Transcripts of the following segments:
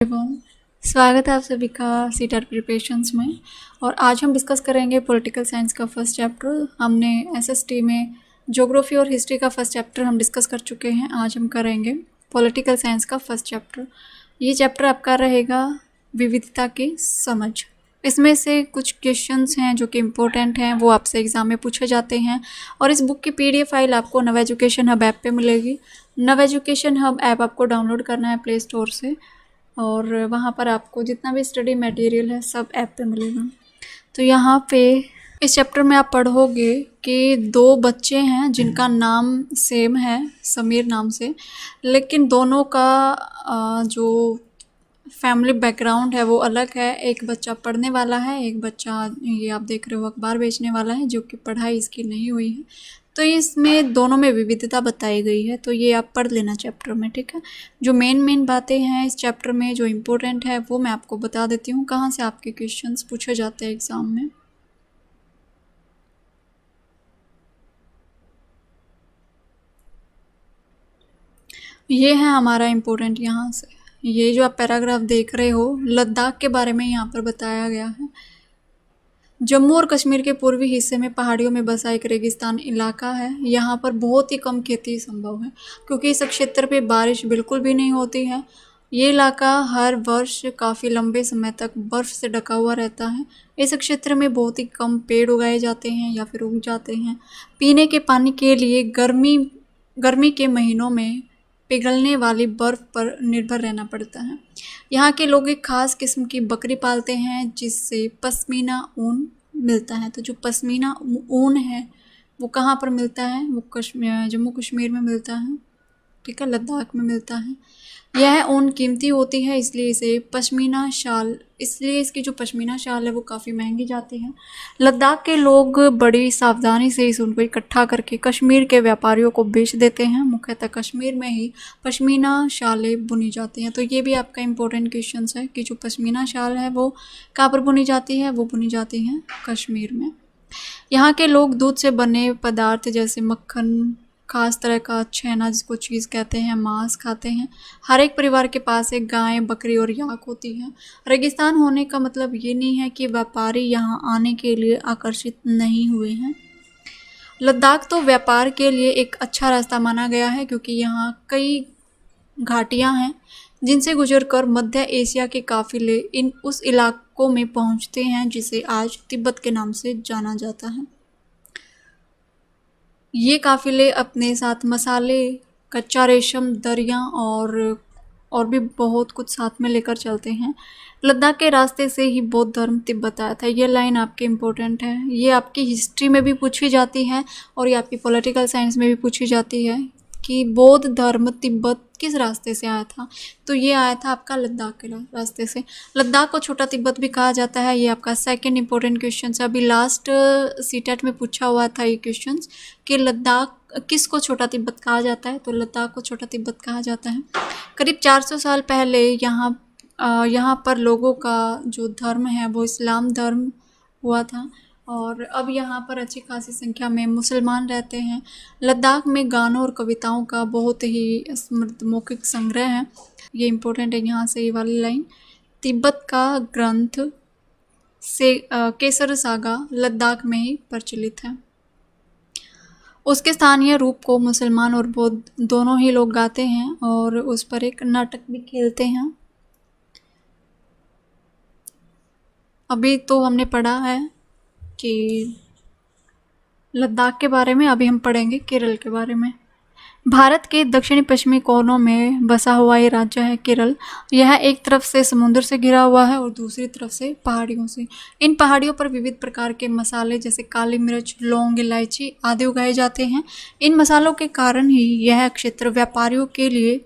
Everyone, स्वागत है आप सभी का सीटेट प्रिपरेशंस में। और आज हम डिस्कस करेंगे पॉलिटिकल साइंस का फर्स्ट चैप्टर। हमने एसएसटी में ज्योग्राफी और हिस्ट्री का फर्स्ट चैप्टर हम डिस्कस कर चुके हैं। आज हम करेंगे पॉलिटिकल साइंस का फर्स्ट चैप्टर। ये चैप्टर आपका रहेगा विविधता की समझ। इसमें से कुछ क्वेश्चंस हैं जो कि इम्पोर्टेंट हैं, वो आपसे एग्ज़ाम में पूछे जाते हैं। और इस बुक की PDF फाइल आपको नव एजुकेशन हब ऐप पे मिलेगी। नव एजुकेशन हब ऐप आपको डाउनलोड करना है प्ले स्टोर से, और वहाँ पर आपको जितना भी स्टडी मटेरियल है सब ऐप पे मिलेगा। तो यहाँ पे इस चैप्टर में आप पढ़ोगे कि दो बच्चे हैं जिनका नाम सेम है, समीर नाम से, लेकिन दोनों का जो फैमिली बैकग्राउंड है वो अलग है। एक बच्चा पढ़ने वाला है, एक बच्चा ये आप देख रहे हो अखबार बेचने वाला है, जो कि पढ़ाई इसकी नहीं हुई है। तो इसमें दोनों में विविधता बताई गई है, तो ये आप पढ़ लेना चैप्टर में, ठीक है। जो मेन बातें हैं इस चैप्टर में जो इम्पोर्टेंट है वो मैं आपको बता देती हूँ, कहाँ से आपके क्वेश्चंस पूछे जाते हैं एग्ज़ाम में। ये है हमारा इम्पोर्टेंट यहाँ से। ये जो आप पैराग्राफ देख रहे हो, लद्दाख के बारे में यहाँ पर बताया गया है। जम्मू और कश्मीर के पूर्वी हिस्से में पहाड़ियों में बसा एक रेगिस्तान इलाका है। यहाँ पर बहुत ही कम खेती संभव है क्योंकि इस क्षेत्र पे बारिश बिल्कुल भी नहीं होती है। ये इलाका हर वर्ष काफ़ी लंबे समय तक बर्फ़ से ढका हुआ रहता है। इस क्षेत्र में बहुत ही कम पेड़ उगाए जाते हैं या फिर उग जाते हैं। पीने के पानी के लिए गर्मी के महीनों में पिघलने वाली बर्फ़ पर निर्भर रहना पड़ता है। यहाँ के लोग एक ख़ास किस्म की बकरी पालते हैं जिससे पश्मीना ऊन मिलता है। तो जो पश्मीना ऊन है वो कहाँ पर मिलता है? वो जम्मू कश्मीर में मिलता है, ठीक है, लद्दाख में मिलता है। यह ऊन कीमती होती है, इसलिए इसकी जो पश्मीना शाल है वो काफ़ी महंगी जाती है। लद्दाख के लोग बड़ी सावधानी से इस ऊन को इकट्ठा करके कश्मीर के व्यापारियों को बेच देते हैं। मुख्यतः कश्मीर में ही पश्मीना शालें बुनी जाती हैं। तो ये भी आपका इम्पोर्टेंट क्वेश्चन है कि जो पश्मीना शाल है वो कहाँ पर बुनी जाती है? वो बुनी जाती है कश्मीर में। यहाँ के लोग दूध से बने पदार्थ जैसे मक्खन, खास तरह का छेना जिसको चीज़ कहते हैं, मांस खाते हैं। हर एक परिवार के पास एक गाय, बकरी और याक होती है। रेगिस्तान होने का मतलब ये नहीं है कि व्यापारी यहाँ आने के लिए आकर्षित नहीं हुए हैं। लद्दाख तो व्यापार के लिए एक अच्छा रास्ता माना गया है क्योंकि यहाँ कई घाटियाँ हैं जिनसे गुजरकर मध्य एशिया के काफ़िले उस इलाकों में पहुँचते हैं जिसे आज तिब्बत के नाम से जाना जाता है। ये काफ़िले अपने साथ मसाले, कच्चा रेशम, दरियाँ और भी बहुत कुछ साथ में लेकर चलते हैं। लद्दाख के रास्ते से ही बौद्ध धर्म तिब्बत आया था। ये लाइन आपके इम्पोर्टेंट है, ये आपकी हिस्ट्री में भी पूछी जाती है और ये आपकी पॉलिटिकल साइंस में भी पूछी जाती है कि बौद्ध धर्म तिब्बत किस रास्ते से आया था। तो ये आया था आपका लद्दाख के रास्ते से। लद्दाख को छोटा तिब्बत भी कहा जाता है। ये आपका सेकंड इम्पोर्टेंट क्वेश्चन है। अभी लास्ट सीटेट में पूछा हुआ था ये क्वेश्चन कि लद्दाख किसको छोटा तिब्बत कहा जाता है? तो लद्दाख को छोटा तिब्बत कहा जाता है। करीब 400 साल पहले यहाँ पर लोगों का जो धर्म है वो इस्लाम धर्म हुआ था और अब यहाँ पर अच्छी खासी संख्या में मुसलमान रहते हैं। लद्दाख में गानों और कविताओं का बहुत ही समृद्ध मौखिक संग्रह है। ये इम्पोर्टेंट है यहाँ से ये वाली लाइन। तिब्बत का ग्रंथ से केसर सागा लद्दाख में ही प्रचलित है। उसके स्थानीय रूप को मुसलमान और बौद्ध दोनों ही लोग गाते हैं और उस पर एक नाटक भी खेलते हैं। अभी तो हमने पढ़ा है कि लद्दाख के बारे में, अभी हम पढ़ेंगे केरल के बारे में। भारत के दक्षिणी पश्चिमी कोनों में बसा हुआ ये राज्य है केरल। यह एक तरफ से समुद्र से घिरा हुआ है और दूसरी तरफ से पहाड़ियों से। इन पहाड़ियों पर विविध प्रकार के मसाले जैसे काली मिर्च, लौंग, इलायची आदि उगाए जाते हैं। इन मसालों के कारण ही यह क्षेत्र व्यापारियों के लिए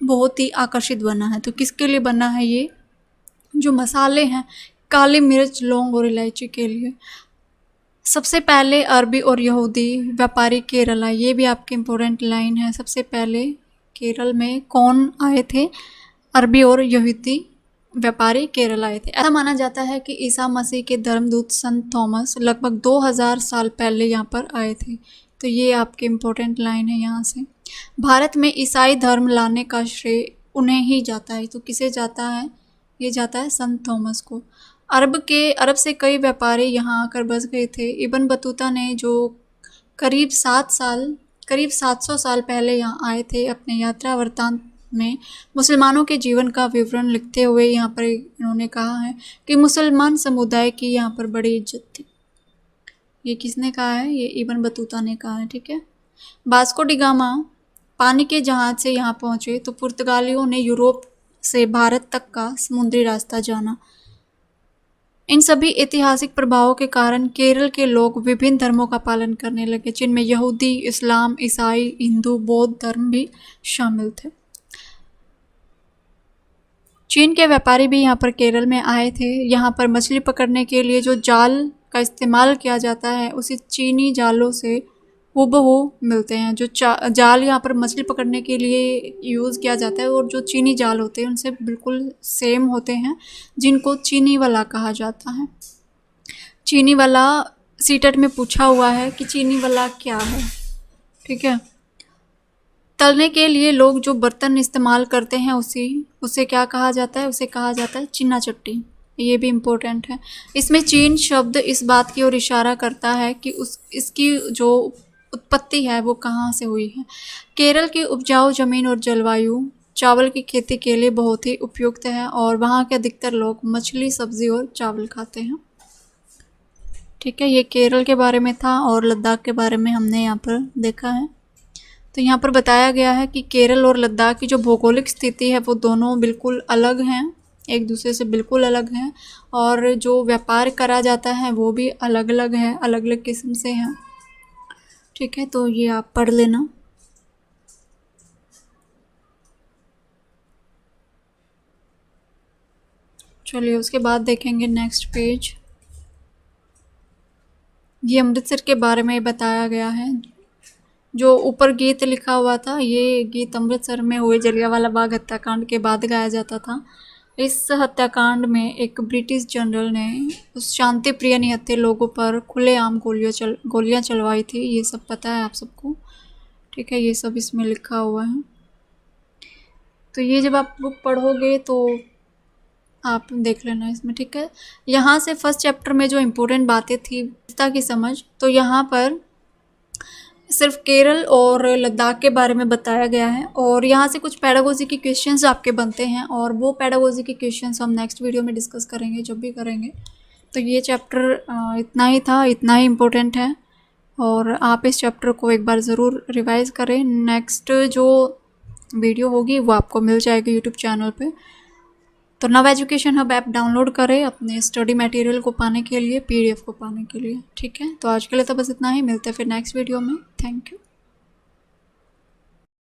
बहुत ही आकर्षित बना है। तो किसके लिए बना है? ये जो मसाले हैं, काली मिर्च, लौंग और इलायची के लिए। सबसे पहले अरबी और यहूदी व्यापारी केरल आए। ये भी आपके इम्पोर्टेंट लाइन है। सबसे पहले केरल में कौन आए थे? अरबी और यहूदी व्यापारी केरल आए थे। ऐसा माना जाता है कि ईसा मसीह के धर्मदूत संत थॉमस लगभग 2000 साल पहले यहाँ पर आए थे। तो ये आपके इम्पोर्टेंट लाइन है यहाँ से। भारत में ईसाई धर्म लाने का श्रेय उन्हें ही जाता है। तो किसे जाता है? ये जाता है संत थॉमस को। अरब से कई व्यापारी यहाँ आकर बस गए थे। इब्न बतूता ने जो करीब 700 साल पहले यहाँ आए थे, अपने यात्रा वृत्तांत में मुसलमानों के जीवन का विवरण लिखते हुए यहाँ पर इन्होंने कहा है कि मुसलमान समुदाय की यहाँ पर बड़ी इज्जत थी। ये किसने कहा है? ये इब्न बतूता ने कहा है। ठीक है। वास्को डी गामा पानी के जहाज से यहाँ पहुँचे तो पुर्तगालियों ने यूरोप से भारत तक का समुद्री रास्ता जाना। इन सभी ऐतिहासिक प्रभावों के कारण केरल के लोग विभिन्न धर्मों का पालन करने लगे, जिनमें यहूदी, इस्लाम, ईसाई, हिंदू, बौद्ध धर्म भी शामिल थे। चीन के व्यापारी भी यहाँ पर केरल में आए थे। यहाँ पर मछली पकड़ने के लिए जो जाल का इस्तेमाल किया जाता है उसी चीनी जालों से हूबहू मिलते हैं। जो जाल यहाँ पर मछली पकड़ने के लिए यूज़ किया जाता है और जो चीनी जाल होते हैं उनसे बिल्कुल सेम होते हैं, जिनको चीनी वाला कहा जाता है। चीनी वाला सीटेट में पूछा हुआ है कि चीनी वाला क्या है। ठीक है। तलने के लिए लोग जो बर्तन इस्तेमाल करते हैं उसे क्या कहा जाता है? उसे कहा जाता है चीना चट्टी। ये भी इम्पोर्टेंट है। इसमें चीन शब्द इस बात की ओर इशारा करता है कि इसकी जो उत्पत्ति है वो कहाँ से हुई है। केरल की उपजाऊ ज़मीन और जलवायु चावल की खेती के लिए बहुत ही उपयुक्त है और वहाँ के अधिकतर लोग मछली, सब्जी और चावल खाते हैं। ठीक है। ये केरल के बारे में था और लद्दाख के बारे में हमने यहाँ पर देखा है। तो यहाँ पर बताया गया है कि केरल और लद्दाख की जो भौगोलिक स्थिति है वो दोनों बिल्कुल अलग हैं, एक दूसरे से बिल्कुल अलग हैं, और जो व्यापार करा जाता है वो भी अलग अलग है, अलग अलग किस्म से हैं। ठीक है। तो ये आप पढ़ लेना। चलिए उसके बाद देखेंगे नेक्स्ट पेज। ये अमृतसर के बारे में बताया गया है। जो ऊपर गीत लिखा हुआ था, ये गीत अमृतसर में हुए जलियांवाला बाग हत्याकांड के बाद गाया जाता था। इस हत्याकांड में एक ब्रिटिश जनरल ने उस शांति प्रिय निहत्थे लोगों पर खुलेआम गोलियां चलवाई थी। ये सब पता है आप सबको। ठीक है। ये सब इसमें लिखा हुआ है। तो ये जब आप बुक पढ़ोगे तो आप देख लेना इसमें। ठीक है। यहाँ से फर्स्ट चैप्टर में जो इम्पोर्टेंट बातें थी की समझ, तो यहाँ पर सिर्फ केरल और लद्दाख के बारे में बताया गया है और यहाँ से कुछ पेडागोजी के क्वेश्चंस आपके बनते हैं और वो पेडागोजी के क्वेश्चंस हम नेक्स्ट वीडियो में डिस्कस करेंगे जब भी करेंगे। तो ये चैप्टर इतना ही था, इतना ही इम्पोर्टेंट है और आप इस चैप्टर को एक बार ज़रूर रिवाइज करें। नेक्स्ट जो वीडियो होगी वो आपको मिल जाएगी यूट्यूब चैनल पर। तो नव एजुकेशन हब ऐप डाउनलोड करें अपने स्टडी मटेरियल को पाने के लिए, PDF को पाने के लिए। ठीक है। तो आज के लिए तो बस इतना ही, मिलते हैं फिर नेक्स्ट वीडियो में। Thank you.